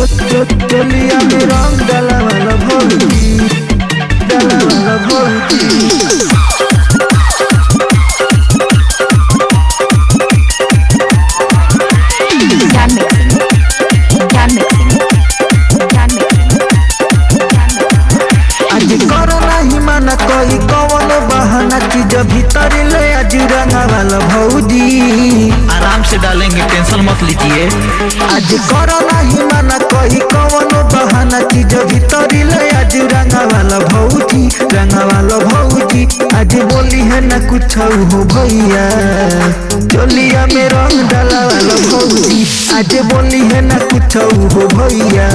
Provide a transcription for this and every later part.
चलिया में रंग डाला वाला भौजी, डाला वाला भौजी। आज करो नहीं माना कोई कौन बहाना चीज भीतर ले आज रंगा वाला भौजी। आराम से डालेंगे, टेंशन मत लीजिए। आज करो नहीं माना कोई कौन बहाना चीज भीतर ले आज रंगा वाला भौजी, रंगा वाला भौजी। आज बोली है ना कुछ हो भैया, चलिया में रंग डाला वाला भौजी। आज बोली है ना कुछ हो भैया,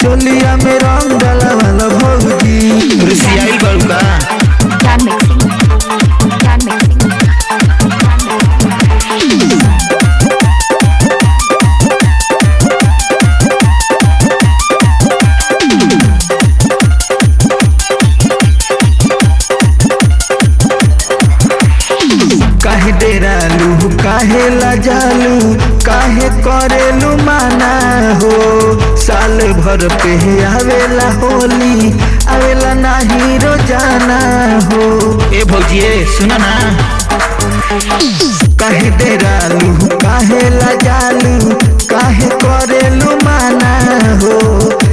चलिया में रंग डाला वाला भौजी। रुसियाई बड़ू का काहे डेरालू, काहे लजालू, काहे करेलू माना हो। साल भर पे आवेला होली, आवेला नाही रोजाना हो। ए भौजिए सुना ना, काहे डेरालू, काहे लजालू, काहे करेलू माना हो।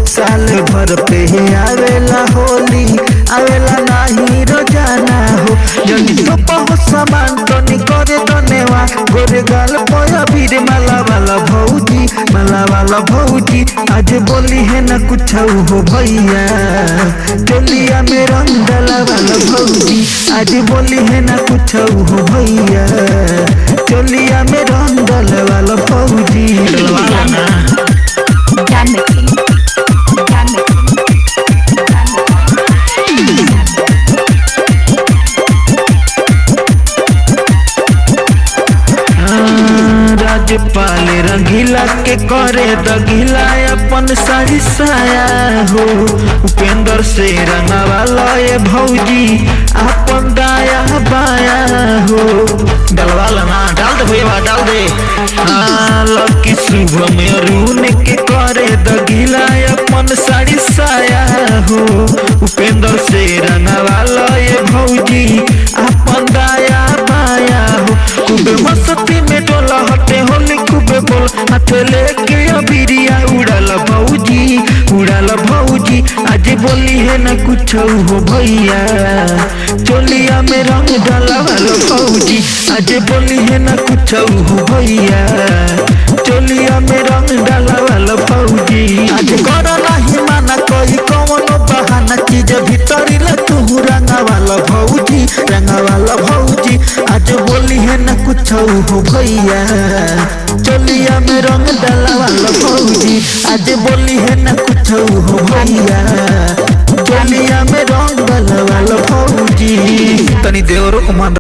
साल भर पे आवेला होली, आवेला नाही रोजाना हो। जनी तो बहुत सामान तो करे धन्यवा, गोरे गाल पोया भीड़ माला वाला भौजी, माला वाला भौजी। आज बोली है ना कुछ हो भैया, चलिया में रंग डाला वाला भौजी। आज बोली है ना कुछ हो भैया, चलिया में रंग डाला वाला भौजी। डलवाला ना। राजपाल रंगीला के करे दगीला अपन साड़ी साया हो। उपेंद्र से रंगा वाला ये भौजी अपन दाया बाया हो। डलवाला ना, डाल दे भैया डाल दे। लकी शुभ में अरुण के करे दगीला अपन साड़ी साया हो। उपेंद्र से रंगा वाला ये भौजी अपन दाया बाया हो। खूब मस्ती में डोला हटे होली खूब बोल, हाथ लेके अबिरिया उड़ाला भौजी, उड़ाला भौजी। आज बोली है ना कुछ हो भैया, चलिया में रंग डाला वाला भौजी। आज बोली है ना कुछ हो भैया, चलिया में रंग डाला वाला भौजी। आज करो नहीं माना कोई कौन बहाना चीज भीतर ले तू रंगा वाला भौजी, रंगा वाला भौजी। आज बोली है ना कुछ हो भैया, चलिया में रंग डाला वाला भौजी। आज बोली है ना कुछ हो भैया, चलिया में रंग डाला वाला भौजी। तनी देवरो को मान